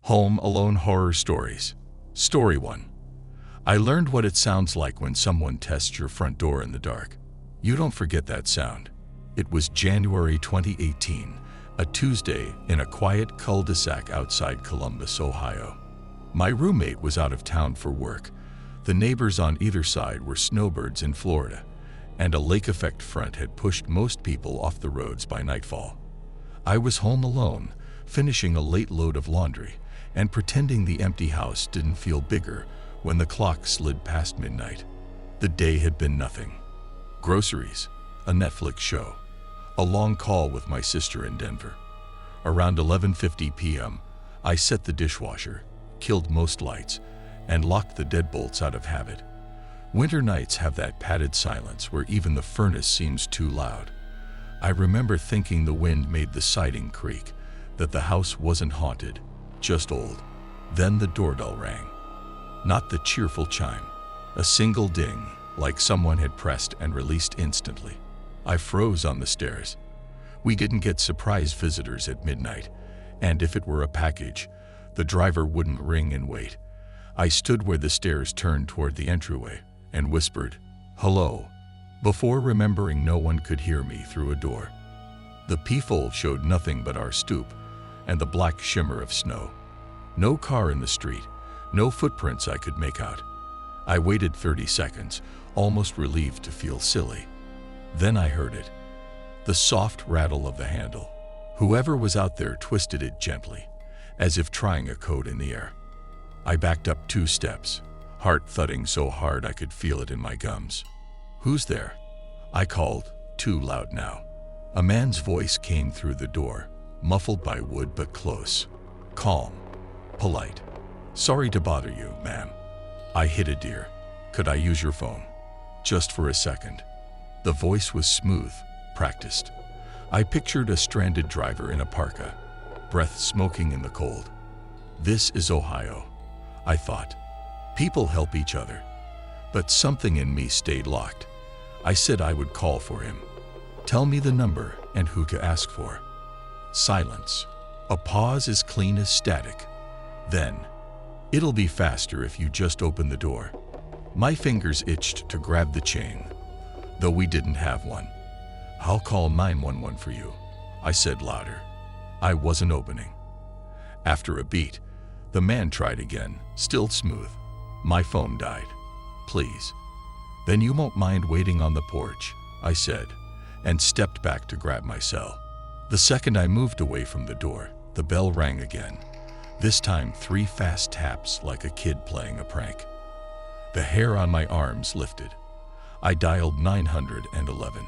Home Alone Horror Stories. Story 1. I learned what it sounds like when someone tests your front door in the dark. You don't forget that sound. It was January 2018, a Tuesday in a quiet cul-de-sac outside Columbus, Ohio. My roommate was out of town for work. The neighbors on either side were snowbirds in Florida, and a lake effect front had pushed most people off the roads by nightfall. I was home alone, finishing a late load of laundry, and pretending the empty house didn't feel bigger when the clock slid past midnight. The day had been nothing. Groceries, a Netflix show, a long call with my sister in Denver. Around 11:50 p.m., I set the dishwasher, killed most lights, and locked the deadbolts out of habit. Winter nights have that padded silence where even the furnace seems too loud. I remember thinking the wind made the siding creak, that the house wasn't haunted, just old. Then the doorbell rang. Not the cheerful chime, a single ding, like someone had pressed and released instantly. I froze on the stairs. We didn't get surprise visitors at midnight, and if it were a package, the driver wouldn't ring and wait. I stood where the stairs turned toward the entryway and whispered, "Hello," before remembering no one could hear me through a door. The peephole showed nothing but our stoop and the black shimmer of snow. No car in the street, no footprints I could make out. I waited 30 seconds, almost relieved to feel silly. Then I heard it, the soft rattle of the handle. Whoever was out there twisted it gently, as if trying a code in the air. I backed up 2 steps, heart thudding so hard I could feel it in my gums. "Who's there?" I called, too loud now. A man's voice came through the door, muffled by wood but close. Calm, polite. "Sorry to bother you, ma'am. I hit a deer. Could I use your phone? Just for a second." The voice was smooth, practiced. I pictured a stranded driver in a parka, breath smoking in the cold. This is Ohio, I thought. People help each other. But something in me stayed locked. I said I would call for him. "Tell me the number and who to ask for." Silence. A pause as clean as static. Then, "It'll be faster if you just open the door." My fingers itched to grab the chain, though we didn't have one. "I'll call 911 for you," I said louder. I wasn't opening. After a beat, the man tried again, still smooth. "My phone died. Please." "Then you won't mind waiting on the porch," I said, and stepped back to grab my cell. The second I moved away from the door, the bell rang again. This time 3 fast taps like a kid playing a prank. The hair on my arms lifted. I dialed 911.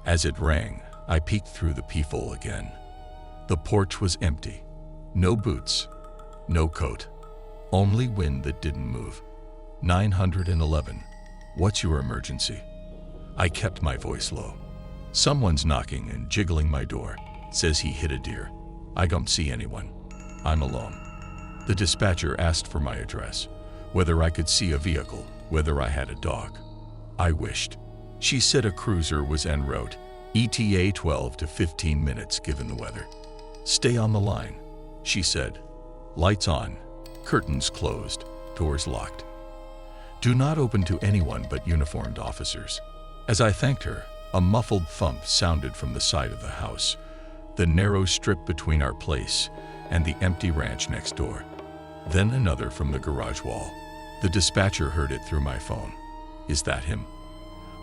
As it rang, I peeked through the peephole again. The porch was empty. No boots, no coat, only wind that didn't move. 911. "What's your emergency?" I kept my voice low. "Someone's knocking and jiggling my door. Says he hit a deer. I don't see anyone. I'm alone." The dispatcher asked for my address, whether I could see a vehicle, whether I had a dog. I wished. She said a cruiser was en route, ETA 12 to 15 minutes given the weather. "Stay on the line," she said. Lights on, curtains closed, doors locked. "Do not open to anyone but uniformed officers." As I thanked her, a muffled thump sounded from the side of the house, the narrow strip between our place and the empty ranch next door. Then another from the garage wall. The dispatcher heard it through my phone. "Is that him?"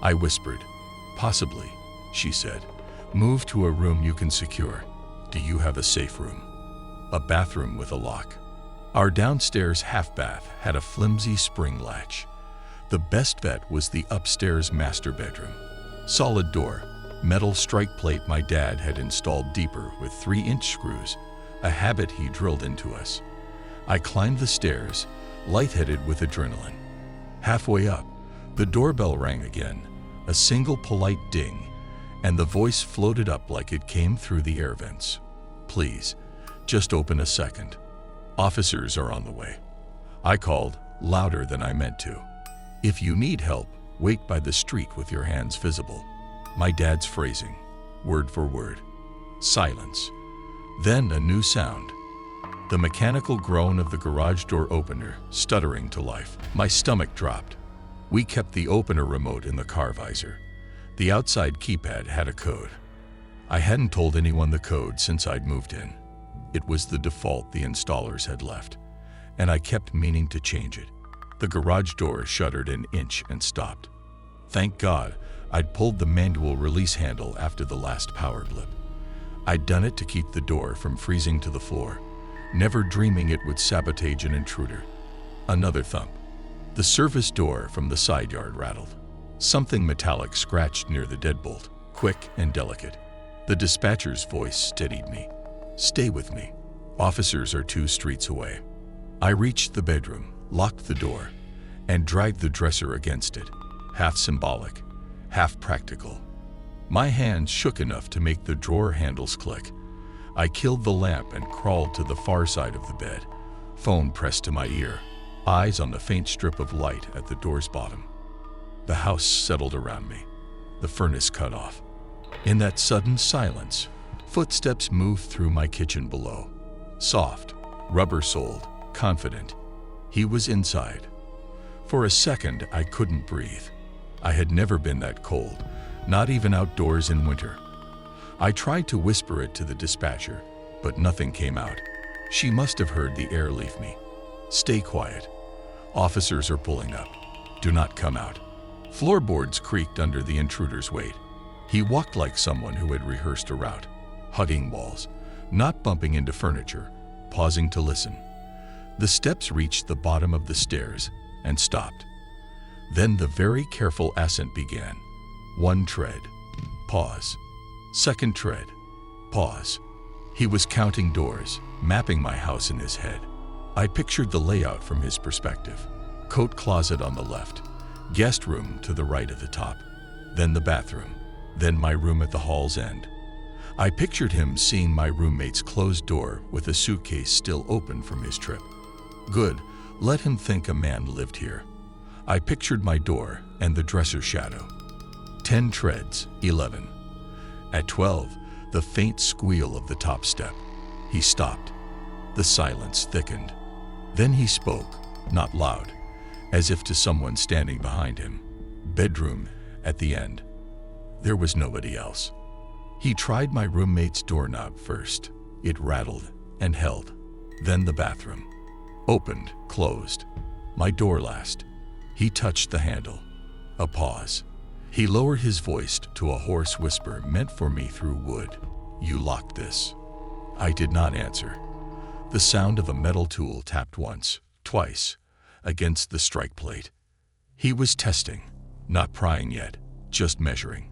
I whispered. "Possibly," she said. "Move to a room you can secure. Do you have a safe room?" "A bathroom with a lock." Our downstairs half-bath had a flimsy spring latch. The best bet was the upstairs master bedroom. Solid door, metal strike plate my dad had installed deeper with 3-inch screws, a habit he drilled into us. I climbed the stairs, lightheaded with adrenaline. Halfway up, the doorbell rang again, a single polite ding, and the voice floated up like it came through the air vents. "Please, just open a second. Officers are on the way." I called, louder than I meant to. "If you need help, wait by the street with your hands visible." My dad's phrasing, word for word. Silence. Then a new sound. The mechanical groan of the garage door opener stuttering to life. My stomach dropped. We kept the opener remote in the car visor. The outside keypad had a code. I hadn't told anyone the code since I'd moved in. It was the default the installers had left, and I kept meaning to change it. The garage door shuddered an inch and stopped. Thank God I'd pulled the manual release handle after the last power blip. I'd done it to keep the door from freezing to the floor, never dreaming it would sabotage an intruder. Another thump. The service door from the side yard rattled. Something metallic scratched near the deadbolt, quick and delicate. The dispatcher's voice steadied me. Stay with me. Officers are 2 streets away. I reached the bedroom, locked the door, and dragged the dresser against it, half symbolic, half practical. My hands shook enough to make the drawer handles click. I killed the lamp and crawled to the far side of the bed, phone pressed to my ear, eyes on the faint strip of light at the door's bottom. The house settled around me, the furnace cut off. In that sudden silence, footsteps moved through my kitchen below. Soft, rubber-soled, confident. He was inside. For a second, I couldn't breathe. I had never been that cold, not even outdoors in winter. I tried to whisper it to the dispatcher, but nothing came out. She must have heard the air leave me. Stay quiet. Officers are pulling up. Do not come out. Floorboards creaked under the intruder's weight. He walked like someone who had rehearsed a route, hugging walls, not bumping into furniture, pausing to listen. The steps reached the bottom of the stairs and stopped. Then the very careful ascent began. 1 tread. Pause. 2nd tread. Pause. He was counting doors, mapping my house in his head. I pictured the layout from his perspective. Coat closet on the left, guest room to the right at the top, then the bathroom, then my room at the hall's end. I pictured him seeing my roommate's closed door with a suitcase still open from his trip. Good, let him think a man lived here. I pictured my door and the dresser shadow. 10 treads, 11. At 12, the faint squeal of the top step. He stopped. The silence thickened. Then he spoke, not loud, as if to someone standing behind him. Bedroom at the end. There was nobody else. He tried my roommate's doorknob first. It rattled and held. Then the bathroom. Opened, closed. My door last. He touched the handle. A pause. He lowered his voice to a hoarse whisper meant for me through wood. You locked this. I did not answer. The sound of a metal tool tapped once, twice, against the strike plate. He was testing, not prying yet, just measuring.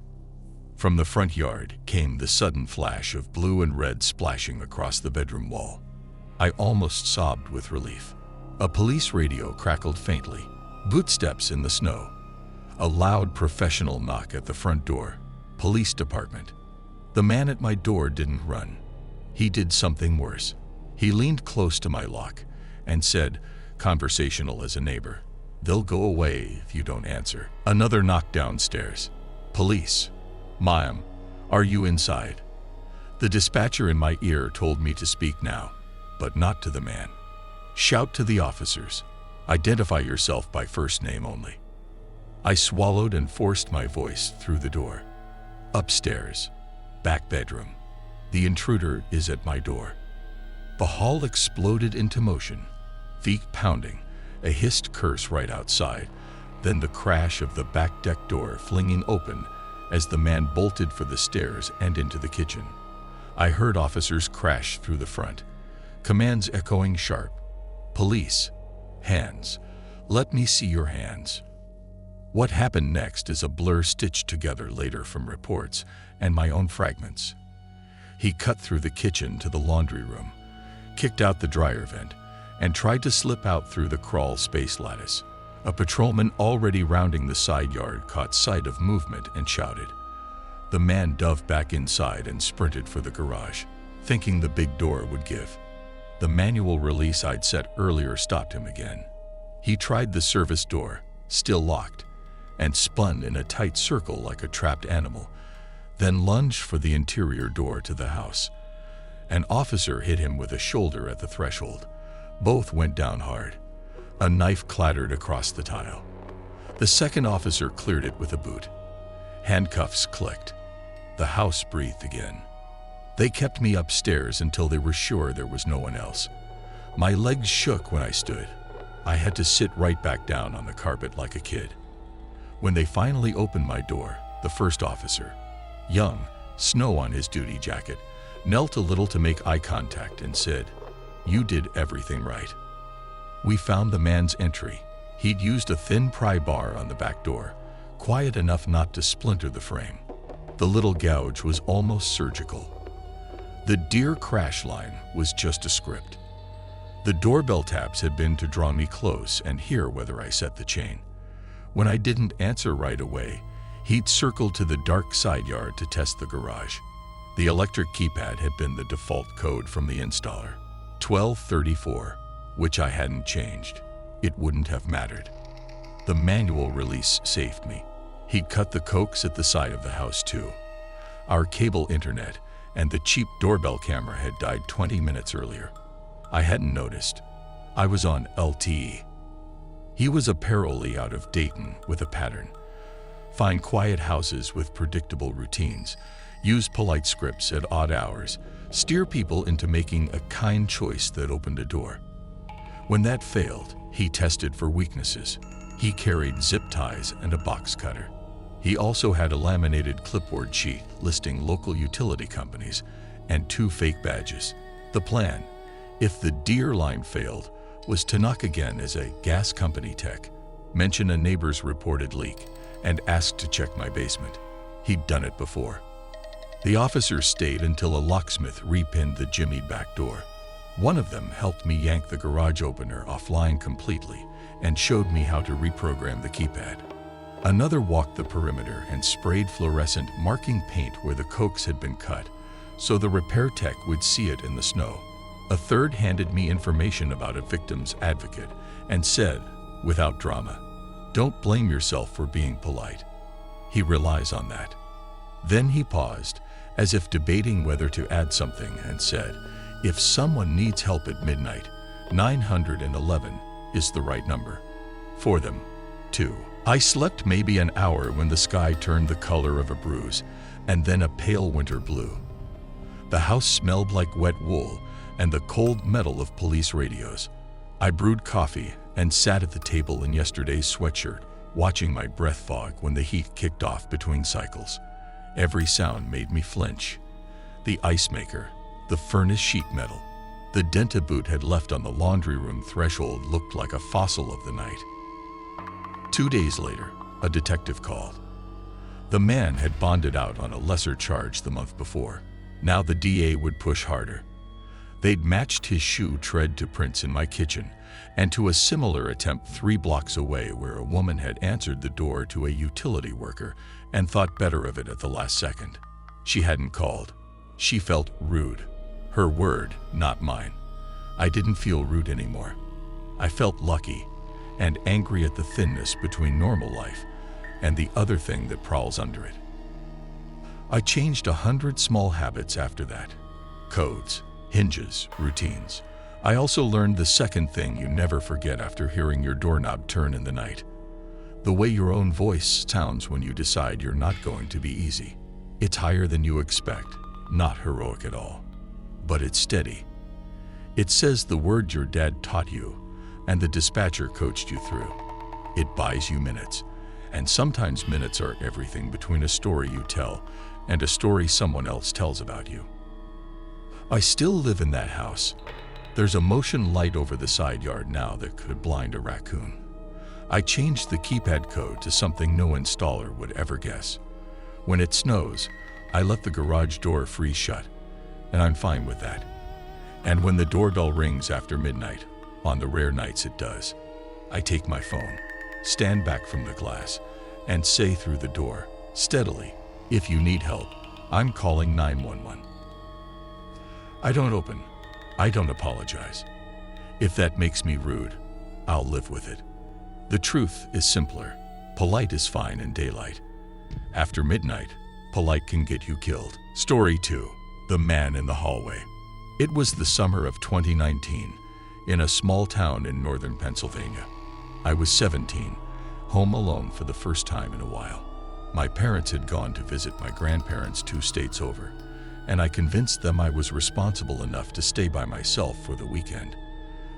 From the front yard came the sudden flash of blue and red splashing across the bedroom wall. I almost sobbed with relief. A police radio crackled faintly. Footsteps in the snow. A loud professional knock at the front door. Police department. The man at my door didn't run. He did something worse. He leaned close to my lock and said, conversational as a neighbor, "They'll go away if you don't answer." Another knock downstairs. Police. "Ma'am, are you inside?" The dispatcher in my ear told me to speak now, but not to the man. Shout to the officers. Identify yourself by first name only. I swallowed and forced my voice through the door. Upstairs. Back bedroom. The intruder is at my door. The hall exploded into motion. Feet pounding, a hissed curse right outside, then the crash of the back deck door flinging open as the man bolted for the stairs and into the kitchen. I heard officers crash through the front, commands echoing sharp. Police. Hands. Let me see your hands. What happened next is a blur stitched together later from reports and my own fragments. He cut through the kitchen to the laundry room, kicked out the dryer vent, and tried to slip out through the crawl space lattice. A patrolman already rounding the side yard caught sight of movement and shouted. The man dove back inside and sprinted for the garage, thinking the big door would give. The manual release I'd set earlier stopped him again. He tried the service door, still locked, and spun in a tight circle like a trapped animal, then lunged for the interior door to the house. An officer hit him with a shoulder at the threshold. Both went down hard. A knife clattered across the tile. The second officer cleared it with a boot. Handcuffs clicked. The house breathed again. They kept me upstairs until they were sure there was no one else. My legs shook when I stood. I had to sit right back down on the carpet like a kid. When they finally opened my door, the first officer, young, snow on his duty jacket, knelt a little to make eye contact and said, "You did everything right." We found the man's entry. He'd used a thin pry bar on the back door, quiet enough not to splinter the frame. The little gouge was almost surgical. The deer crash line was just a script. The doorbell taps had been to draw me close and hear whether I set the chain. When I didn't answer right away, he'd circled to the dark side yard to test the garage. The electric keypad had been the default code from the installer, 1234, which I hadn't changed. It wouldn't have mattered. The manual release saved me. He'd cut the coax at the side of the house too. Our cable internet and the cheap doorbell camera had died 20 minutes earlier. I hadn't noticed. I was on LTE. He was a parolee out of Dayton with a pattern. Find quiet houses with predictable routines, use polite scripts at odd hours, steer people into making a kind choice that opened a door. When that failed, he tested for weaknesses. He carried zip ties and a box cutter. He also had a laminated clipboard sheet listing local utility companies and 2 fake badges. The plan, if the deer line failed, was to knock again as a gas company tech, mention a neighbor's reported leak, and ask to check my basement. He'd done it before. The officers stayed until a locksmith repinned the jimmied back door. One of them helped me yank the garage opener offline completely and showed me how to reprogram the keypad. Another walked the perimeter and sprayed fluorescent marking paint where the coax had been cut, so the repair tech would see it in the snow. A third handed me information about a victim's advocate and said, without drama, "Don't blame yourself for being polite. He relies on that." Then he paused, as if debating whether to add something, and said, "If someone needs help at midnight, 911 is the right number. For them, too." I slept maybe an hour when the sky turned the color of a bruise, and then a pale winter blue. The house smelled like wet wool and the cold metal of police radios. I brewed coffee and sat at the table in yesterday's sweatshirt, watching my breath fog when the heat kicked off between cycles. Every sound made me flinch. The ice maker, the furnace sheet metal, the dent a boot had left on the laundry room threshold looked like a fossil of the night. 2 days later, a detective called. The man had bonded out on a lesser charge the month before. Now the DA would push harder. They'd matched his shoe tread to prints in my kitchen and to a similar attempt 3 blocks away where a woman had answered the door to a utility worker and thought better of it at the last second. She hadn't called. She felt rude. Her word, not mine. I didn't feel rude anymore. I felt lucky and angry at the thinness between normal life and the other thing that prowls under it. I changed 100 small habits after that. Codes, hinges, routines. I also learned the second thing you never forget after hearing your doorknob turn in the night. The way your own voice sounds when you decide you're not going to be easy. It's higher than you expect, not heroic at all. But it's steady. It says the words your dad taught you and the dispatcher coached you through. It buys you minutes, and sometimes minutes are everything between a story you tell and a story someone else tells about you. I still live in that house. There's a motion light over the side yard now that could blind a raccoon. I changed the keypad code to something no installer would ever guess. When it snows, I let the garage door freeze shut, and I'm fine with that. And when the doorbell rings after midnight, on the rare nights it does, I take my phone, stand back from the glass, and say through the door, steadily, "If you need help, I'm calling 911. I don't open. I don't apologize. If that makes me rude, I'll live with it. The truth is simpler. Polite is fine in daylight. After midnight, polite can get you killed. Story 2. The Man in the Hallway. It was the summer of 2019, in a small town in northern Pennsylvania. I was 17, home alone for the first time in a while. My parents had gone to visit my grandparents 2 states over, and I convinced them I was responsible enough to stay by myself for the weekend.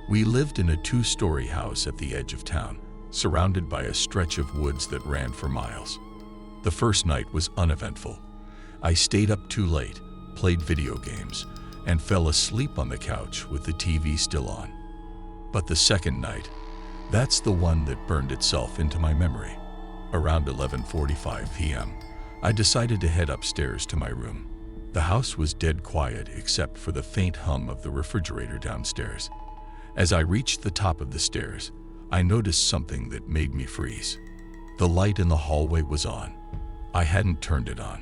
We lived in a 2-story house at the edge of town, surrounded by a stretch of woods that ran for miles. The first night was uneventful. I stayed up too late, played video games, and fell asleep on the couch with the TV still on. But the second night, that's the one that burned itself into my memory. Around 11:45 p.m., I decided to head upstairs to my room. The house was dead quiet except for the faint hum of the refrigerator downstairs. As I reached the top of the stairs, I noticed something that made me freeze. The light in the hallway was on. I hadn't turned it on.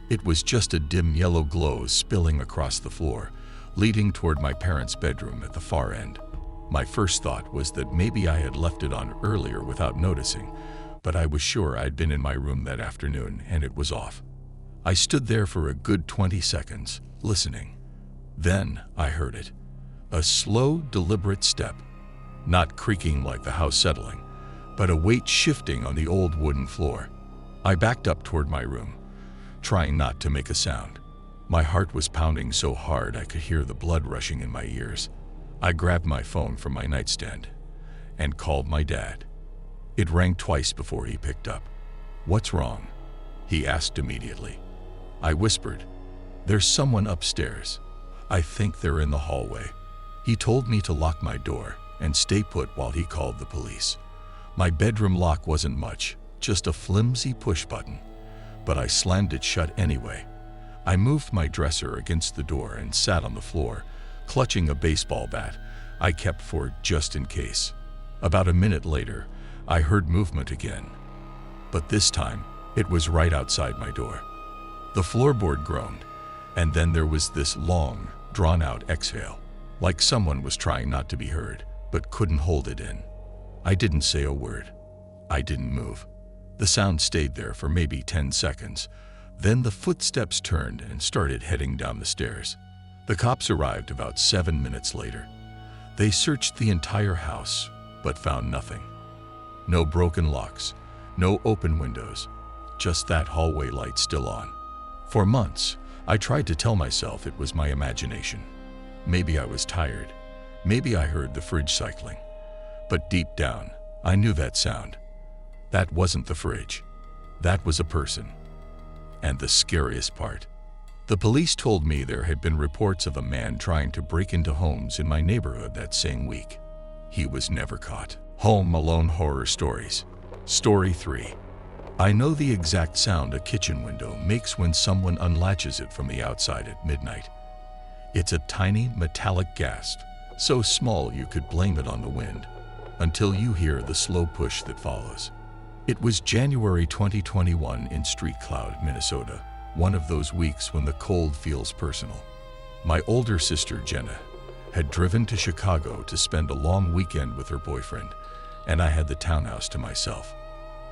It was just a dim yellow glow spilling across the floor, leading toward my parents' bedroom at the far end. My first thought was that maybe I had left it on earlier without noticing, but I was sure I'd been in my room that afternoon and it was off. I stood there for a good 20 seconds, listening. Then I heard it. A slow, deliberate step, not creaking like the house settling, but a weight shifting on the old wooden floor. I backed up toward my room, trying not to make a sound. My heart was pounding so hard I could hear the blood rushing in my ears. I grabbed my phone from my nightstand and called my dad. It rang twice before he picked up. "What's wrong?" he asked immediately. I whispered, "There's someone upstairs. I think they're in the hallway." He told me to lock my door and stay put while he called the police. My bedroom lock wasn't much, just a flimsy push button, but I slammed it shut anyway. I moved my dresser against the door and sat on the floor, clutching a baseball bat I kept for just in case. About a minute later, I heard movement again, but this time it was right outside my door. The floorboard groaned, and then there was this long, drawn-out exhale, like someone was trying not to be heard, but couldn't hold it in. I didn't say a word. I didn't move. The sound stayed there for maybe 10 seconds. Then the footsteps turned and started heading down the stairs. The cops arrived about 7 minutes later. They searched the entire house, but found nothing. No broken locks, no open windows, just that hallway light still on. For months, I tried to tell myself it was my imagination. Maybe I was tired. Maybe I heard the fridge cycling. But deep down, I knew that sound. That wasn't the fridge. That was a person. And the scariest part, the police told me there had been reports of a man trying to break into homes in my neighborhood that same week. He was never caught. Home Alone Horror Stories. Story 3. I know the exact sound a kitchen window makes when someone unlatches it from the outside at midnight. It's a tiny metallic gasp, so small you could blame it on the wind, until you hear the slow push that follows. It was January 2021 in Street Cloud, Minnesota, one of those weeks when the cold feels personal. My older sister, Jenna, had driven to Chicago to spend a long weekend with her boyfriend, and I had the townhouse to myself.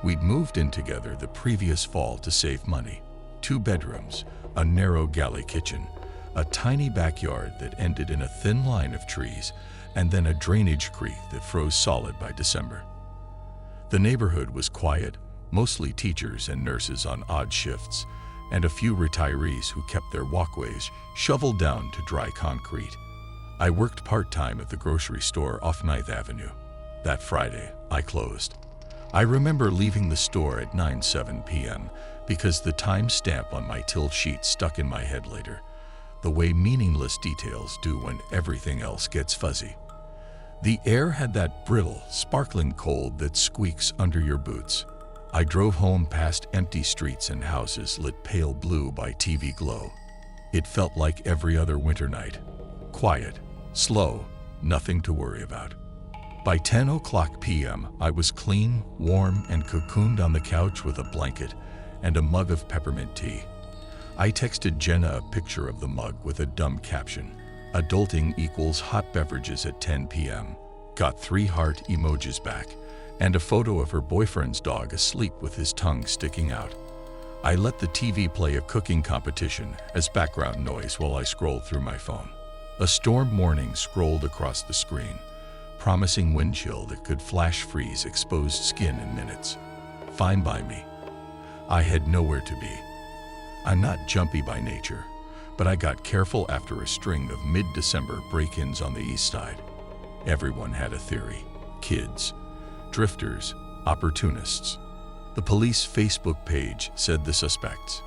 We'd moved in together the previous fall to save money. 2 bedrooms, a narrow galley kitchen, a tiny backyard that ended in a thin line of trees, and then a drainage creek that froze solid by December. The neighborhood was quiet, mostly teachers and nurses on odd shifts, and a few retirees who kept their walkways shoveled down to dry concrete. I worked part-time at the grocery store off 9th Avenue. That Friday, I closed. I remember leaving the store at 9:07 p.m. because the time stamp on my till sheet stuck in my head later, the way meaningless details do when everything else gets fuzzy. The air had that brittle, sparkling cold that squeaks under your boots. I drove home past empty streets and houses lit pale blue by TV glow. It felt like every other winter night. Quiet, slow, nothing to worry about. By 10:00 p.m., I was clean, warm, and cocooned on the couch with a blanket and a mug of peppermint tea. I texted Jenna a picture of the mug with a dumb caption, "Adulting equals hot beverages at 10 p.m." Got 3 heart emojis back, and a photo of her boyfriend's dog asleep with his tongue sticking out. I let the TV play a cooking competition as background noise while I scrolled through my phone. A storm warning scrolled across the screen, promising wind chill that could flash freeze exposed skin in minutes. Fine by me. I had nowhere to be. I'm not jumpy by nature, but I got careful after a string of mid-December break-ins on the east side. Everyone had a theory. Kids, drifters, opportunists. The police Facebook page said the suspects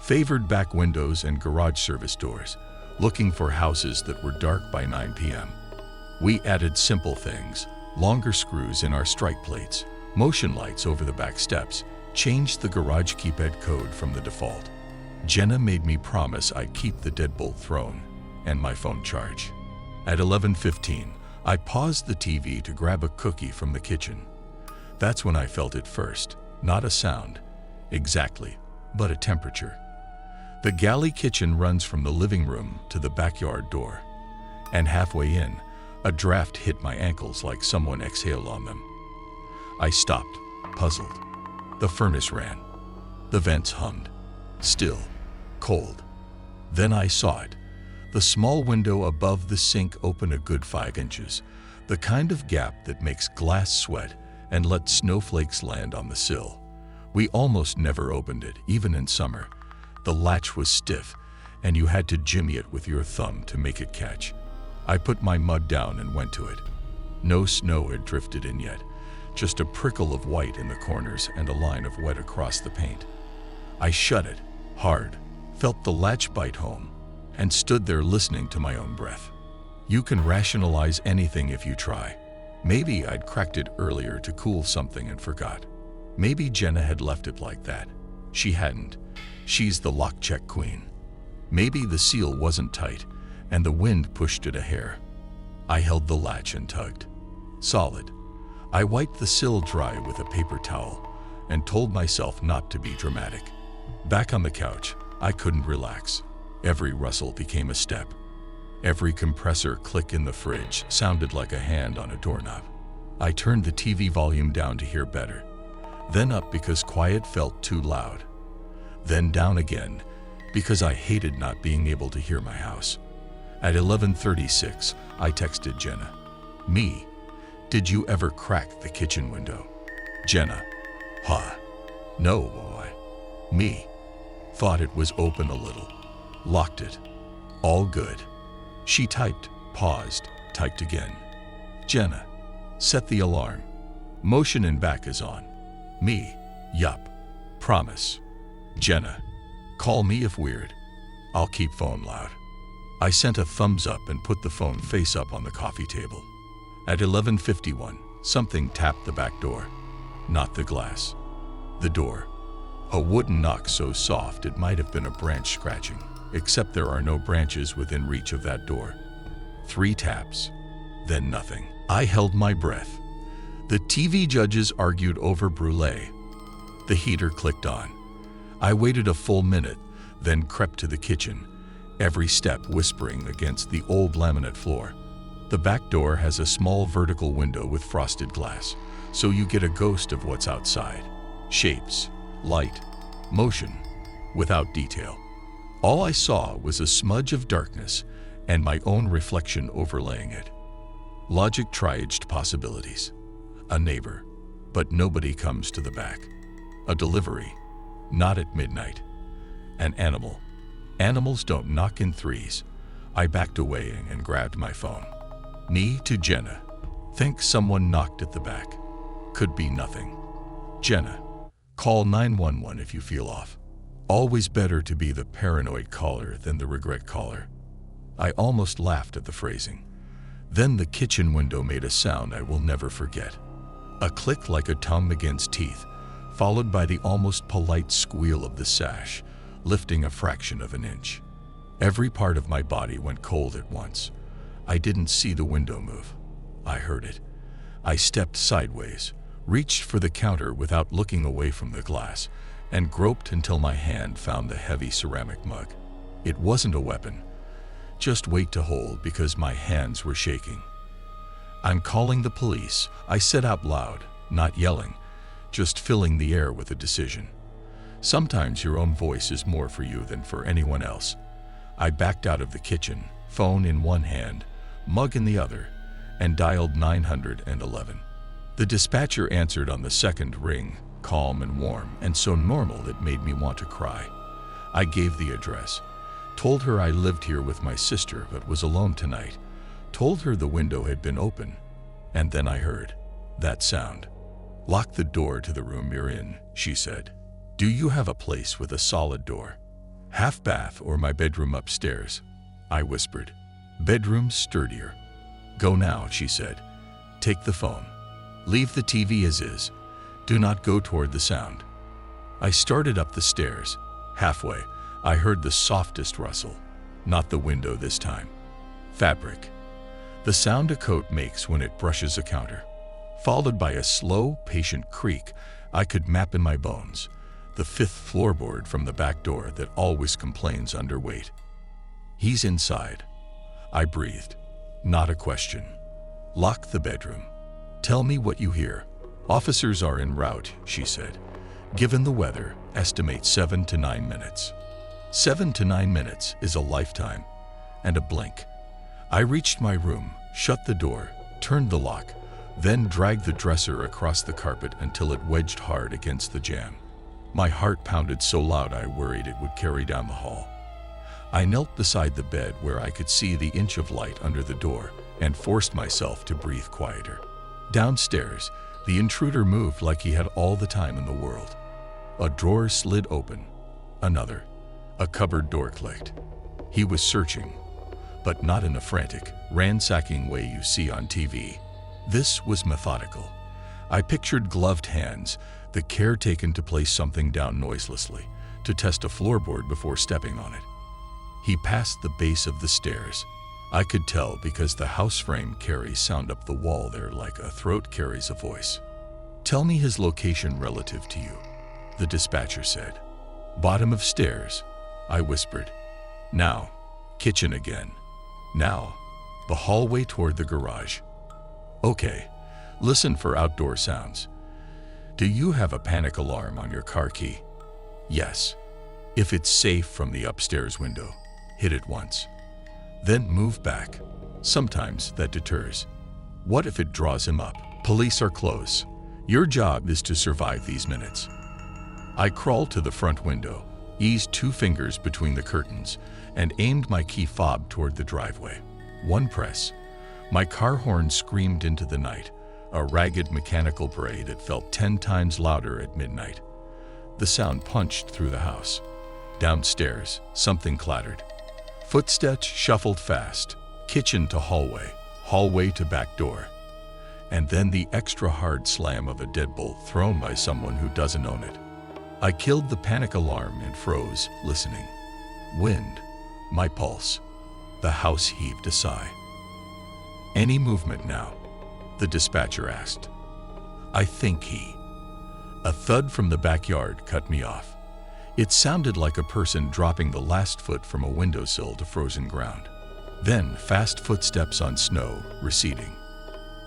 favored back windows and garage service doors, looking for houses that were dark by 9 p.m. We added simple things, longer screws in our strike plates, motion lights over the back steps, changed the garage keypad code from the default. Jenna made me promise I'd keep the deadbolt thrown and my phone charged. At 11:15, I paused the TV to grab a cookie from the kitchen. That's when I felt it first, not a sound, exactly, but a temperature. The galley kitchen runs from the living room to the backyard door, and halfway in, a draft hit my ankles like someone exhaled on them. I stopped, puzzled. The furnace ran. The vents hummed. Still, cold. Then I saw it. The small window above the sink opened a good 5 inches, the kind of gap that makes glass sweat and lets snowflakes land on the sill. We almost never opened it, even in summer. The latch was stiff, and you had to jimmy it with your thumb to make it catch. I put my mug down and went to it. No snow had drifted in yet, just a prickle of white in the corners and a line of wet across the paint. I shut it, hard, felt the latch bite home, and stood there listening to my own breath. You can rationalize anything if you try. Maybe I'd cracked it earlier to cool something and forgot. Maybe Jenna had left it like that. She hadn't. She's the lock check queen. Maybe the seal wasn't tight, and the wind pushed it a hair. I held the latch and tugged. Solid. I wiped the sill dry with a paper towel and told myself not to be dramatic. Back on the couch, I couldn't relax. Every rustle became a step. Every compressor click in the fridge sounded like a hand on a doorknob. I turned the TV volume down to hear better, then up because quiet felt too loud, then down again because I hated not being able to hear my house. At 11:36, I texted Jenna. Me, did you ever crack the kitchen window? Jenna, huh? No, boy. Me, thought it was open a little. Locked it. All good. She typed, paused, typed again. Jenna, set the alarm. Motion and back is on. Me, yup. Promise. Jenna, call me if weird. I'll keep phone loud. I sent a thumbs up and put the phone face up on the coffee table. At 11:51, something tapped the back door. Not the glass. The door. A wooden knock so soft it might have been a branch scratching, except there are no branches within reach of that door. 3 taps, then nothing. I held my breath. The TV judges argued over brulee. The heater clicked on. I waited a full minute, then crept to the kitchen, every step whispering against the old laminate floor. The back door has a small vertical window with frosted glass, so you get a ghost of what's outside. Shapes, light, motion, without detail. All I saw was a smudge of darkness and my own reflection overlaying it. Logic triaged possibilities. A neighbor, but nobody comes to the back. A delivery, not at midnight. An animal. Animals don't knock in threes. I backed away and grabbed my phone. Me to Jenna. Think someone knocked at the back. Could be nothing. Jenna, call 911 if you feel off. Always better to be the paranoid caller than the regret caller. I almost laughed at the phrasing. Then the kitchen window made a sound I will never forget. A click like a tongue against teeth, followed by the almost polite squeal of the sash, lifting a fraction of an inch. Every part of my body went cold at once. I didn't see the window move. I heard it. I stepped sideways, reached for the counter without looking away from the glass, and groped until my hand found the heavy ceramic mug. It wasn't a weapon, just weight to hold because my hands were shaking. I'm calling the police, I said out loud, not yelling, just filling the air with a decision. Sometimes your own voice is more for you than for anyone else. I backed out of the kitchen, phone in one hand, mug in the other, and dialed 911. The dispatcher answered on the second ring, calm and warm, and so normal it made me want to cry. I gave the address, told her I lived here with my sister but was alone tonight, told her the window had been open, and then I heard that sound. "Lock the door to the room you're in," she said. "Do you have a place with a solid door? Half bath or my bedroom upstairs?" I whispered. "Bedroom's sturdier." "Go now," she said. "Take the phone. Leave the TV as is. Do not go toward the sound." I started up the stairs. Halfway, I heard the softest rustle. Not the window this time. Fabric. The sound a coat makes when it brushes a counter. Followed by a slow, patient creak I could map in my bones. The fifth floorboard from the back door that always complains under weight. "He's inside." I breathed. Not a question. "Lock the bedroom. Tell me what you hear." "Officers are en route," she said. "Given the weather, estimate 7 to 9 minutes. 7 to 9 minutes is a lifetime and a blink." I reached my room, shut the door, turned the lock, then dragged the dresser across the carpet until it wedged hard against the jamb. My heart pounded so loud I worried it would carry down the hall. I knelt beside the bed where I could see the inch of light under the door and forced myself to breathe quieter. Downstairs, the intruder moved like he had all the time in the world. A drawer slid open. Another. A cupboard door clicked. He was searching, but not in the frantic, ransacking way you see on TV. This was methodical. I pictured gloved hands, the care taken to place something down noiselessly, to test a floorboard before stepping on it. He passed the base of the stairs. I could tell because the house frame carries sound up the wall there like a throat carries a voice. "Tell me his location relative to you," the dispatcher said. "Bottom of stairs," I whispered. "Now, kitchen again. Now, the hallway toward the garage." "Okay, listen for outdoor sounds. Do you have a panic alarm on your car key?" "Yes." "If it's safe from the upstairs window, hit it once. Then move back. Sometimes that deters." "What if it draws him up? Police are close. Your job is to survive these minutes." I crawled to the front window, eased 2 fingers between the curtains, and aimed my key fob toward the driveway. One press. My car horn screamed into the night, a ragged mechanical bray that felt 10 times louder at midnight. The sound punched through the house. Downstairs, something clattered. Footsteps shuffled fast, kitchen to hallway, hallway to back door. And then the extra hard slam of a deadbolt thrown by someone who doesn't own it. I killed the panic alarm and froze, listening. Wind. My pulse. The house heaved a sigh. "Any movement now?" the dispatcher asked. "I think he." A thud from the backyard cut me off. It sounded like a person dropping the last foot from a windowsill to frozen ground. Then fast footsteps on snow, receding.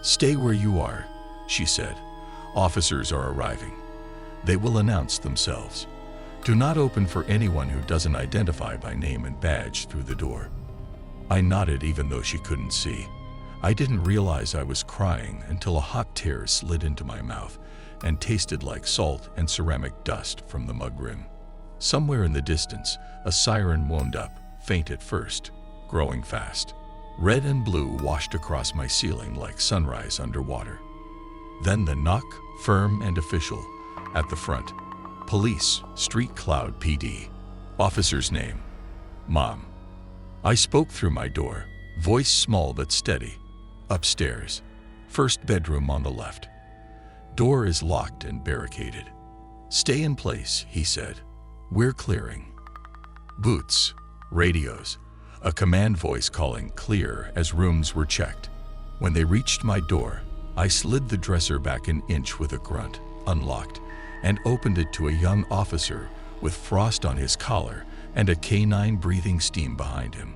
"Stay where you are," she said. "Officers are arriving. They will announce themselves. Do not open for anyone who doesn't identify by name and badge through the door." I nodded even though she couldn't see. I didn't realize I was crying until a hot tear slid into my mouth and tasted like salt and ceramic dust from the mug rim. Somewhere in the distance, a siren wound up, faint at first, growing fast. Red and blue washed across my ceiling like sunrise underwater. Then the knock, firm and official, at the front. "Police, Street Cloud PD." Officer's name. "Mom." I spoke through my door, voice small but steady. "Upstairs. First bedroom on the left. Door is locked and barricaded." "Stay in place," he said. "We're clearing." Boots, radios, a command voice calling clear as rooms were checked. When they reached my door, I slid the dresser back an inch with a grunt, unlocked, and opened it to a young officer with frost on his collar and a canine breathing steam behind him.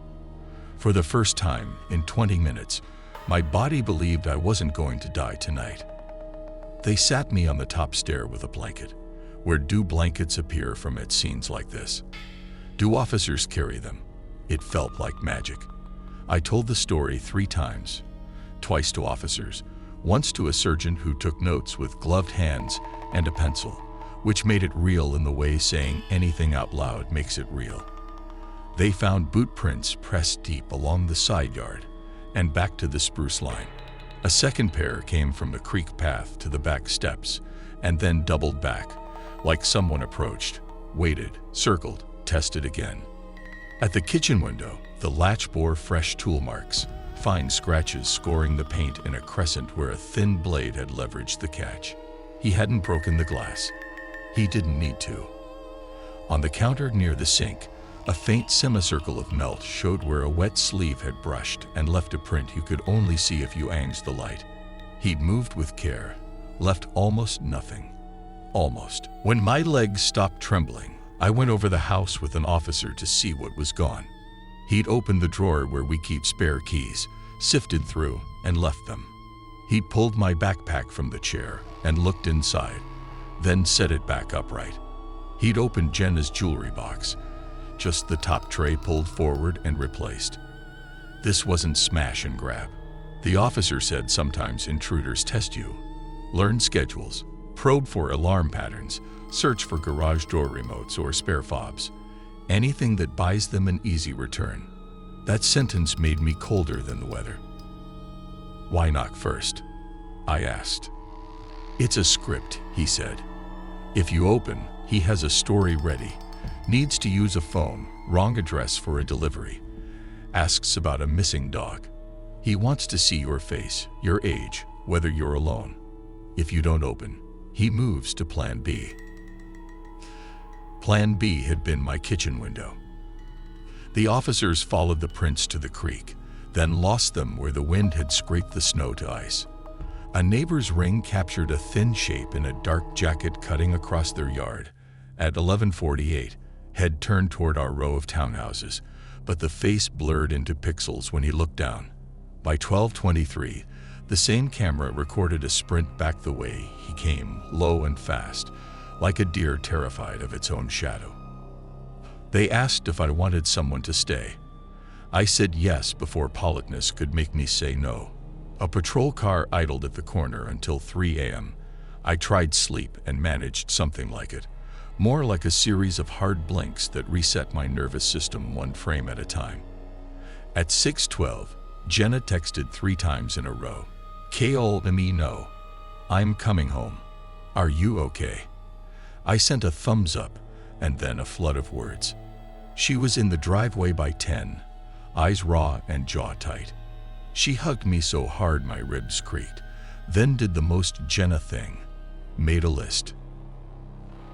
For the first time in 20 minutes, my body believed I wasn't going to die tonight. They sat me on the top stair with a blanket. Where do blankets appear from at scenes like this? Do officers carry them? It felt like magic. I told the story 3 times, twice to officers, once to a surgeon who took notes with gloved hands and a pencil, which made it real in the way saying anything out loud makes it real. They found boot prints pressed deep along the side yard and back to the spruce line. A second pair came from the creek path to the back steps and then doubled back, like someone approached, waited, circled, tested again. At the kitchen window, the latch bore fresh tool marks, fine scratches scoring the paint in a crescent where a thin blade had leveraged the catch. He hadn't broken the glass. He didn't need to. On the counter near the sink, a faint semicircle of melt showed where a wet sleeve had brushed and left a print you could only see if you anged the light. He'd moved with care, left almost nothing. Almost. When my legs stopped trembling, I went over the house with an officer to see what was gone. He'd opened the drawer where we keep spare keys, sifted through, and left them. He'd pulled my backpack from the chair and looked inside, then set it back upright. He'd opened Jenna's jewelry box, just the top tray pulled forward and replaced. This wasn't smash and grab. The officer said sometimes intruders test you. Learn schedules, probe for alarm patterns, search for garage door remotes or spare fobs. Anything that buys them an easy return. That sentence made me colder than the weather. Why knock first? I asked. It's a script, he said. If you open, he has a story ready. Needs to use a phone, wrong address for a delivery. Asks about a missing dog. He wants to see your face, your age, whether you're alone. If you don't open, he moves to Plan B. Plan B had been my kitchen window. The officers followed the prints to the creek, then lost them where the wind had scraped the snow to ice. A neighbor's ring captured a thin shape in a dark jacket cutting across their yard. At 11:48, head turned toward our row of townhouses, but the face blurred into pixels when he looked down. By 12:23, the same camera recorded a sprint back the way he came, low and fast, like a deer terrified of its own shadow. They asked if I wanted someone to stay. I said yes before politeness could make me say no. A patrol car idled at the corner until 3 a.m. I tried sleep and managed something like it, more like a series of hard blinks that reset my nervous system one frame at a time. At 6:12, Jenna texted 3 times in a row. "K-O-M-E no. I'm coming home. Are you okay?" I sent a thumbs up and then a flood of words. She was in the driveway by 10, eyes raw and jaw tight. She hugged me so hard my ribs creaked, then did the most Jenna thing, made a list.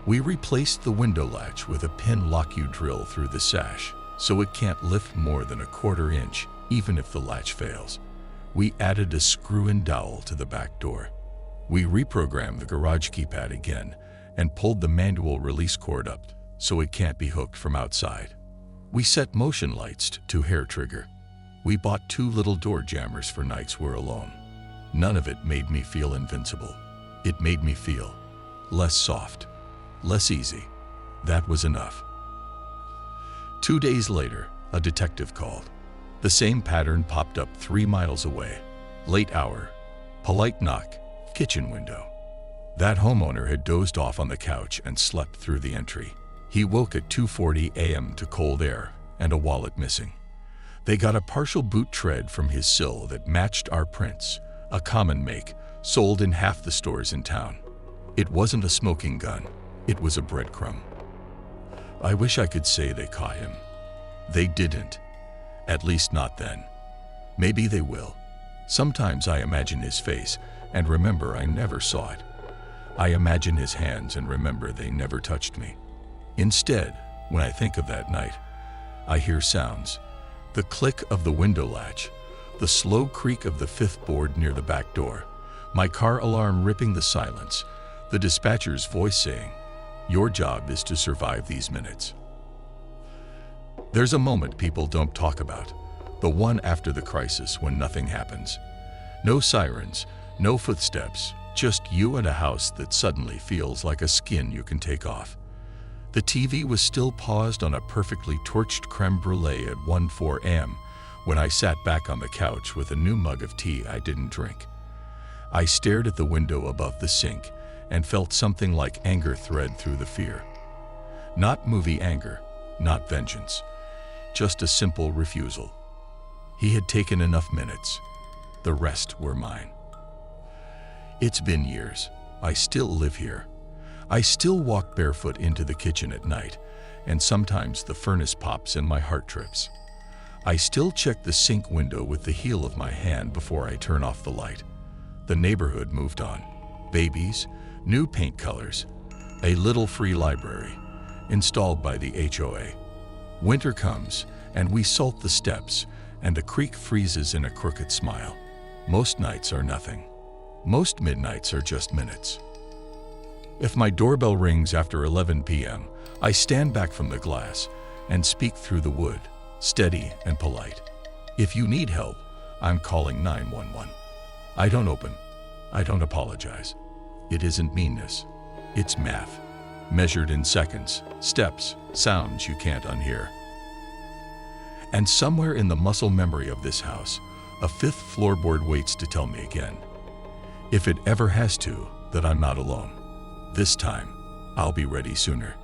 We replaced the window latch with a pin lock-you drill through the sash, so it can't lift more than a 1/4 inch, even if the latch fails. We added a screw-in dowel to the back door. We reprogrammed the garage keypad again and pulled the manual release cord up so it can't be hooked from outside. We set motion lights to hair trigger. We bought 2 little door jammers for nights we're alone. None of it made me feel invincible. It made me feel less soft, less easy. That was enough. 2 days later, a detective called. The same pattern popped up 3 miles away. Late hour, polite knock, kitchen window. That homeowner had dozed off on the couch and slept through the entry. He woke at 2:40 a.m. to cold air and a wallet missing. They got a partial boot tread from his sill that matched our prints, a common make, sold in half the stores in town. It wasn't a smoking gun, it was a breadcrumb. I wish I could say they caught him. They didn't. At least not then. Maybe they will. Sometimes I imagine his face and remember I never saw it. I imagine his hands and remember they never touched me. Instead, when I think of that night, I hear sounds. The click of the window latch, the slow creak of the 5th board near the back door, my car alarm ripping the silence, the dispatcher's voice saying, "Your job is to survive these minutes." There's a moment people don't talk about, the one after the crisis when nothing happens. No sirens, no footsteps, just you and a house that suddenly feels like a skin you can take off. The TV was still paused on a perfectly torched creme brulee at 1:04 a.m. When I sat back on the couch with a new mug of tea I didn't drink, I stared at the window above the sink and felt something like anger thread through the fear. Not movie anger, not vengeance, just a simple refusal. He had taken enough minutes. The rest were mine. It's been years. I still live here. I still walk barefoot into the kitchen at night, and sometimes the furnace pops and my heart trips. I still check the sink window with the heel of my hand before I turn off the light. The neighborhood moved on. Babies, new paint colors, a little free library, installed by the HOA. Winter comes, and we salt the steps, and the creek freezes in a crooked smile. Most nights are nothing. Most midnights are just minutes. If my doorbell rings after 11 p.m., I stand back from the glass and speak through the wood, steady and polite. If you need help, I'm calling 911. I don't open. I don't apologize. It isn't meanness. It's math, measured in seconds, steps, sounds you can't unhear. And somewhere in the muscle memory of this house, a fifth floorboard waits to tell me again, if it ever has to, that I'm not alone. This time, I'll be ready sooner.